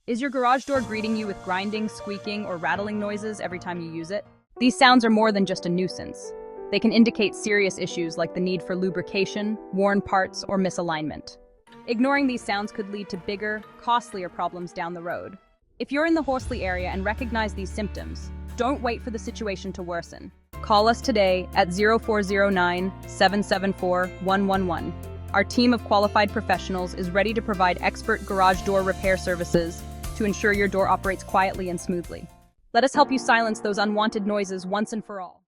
Is your garage door greeting you with grinding, squeaking, or rattling noises every time you use it? These sounds are more than just a nuisance. They can indicate serious issues like the need for lubrication, worn parts, or misalignment. Ignoring these sounds could lead to bigger, costlier problems down the road. If you're in the Horsley area and recognize these symptoms, don't wait for the situation to worsen. Call us today at 0409-774-111. Our team of qualified professionals is ready to provide expert garage door repair services to ensure your door operates quietly and smoothly. Let us help you silence those unwanted noises once and for all.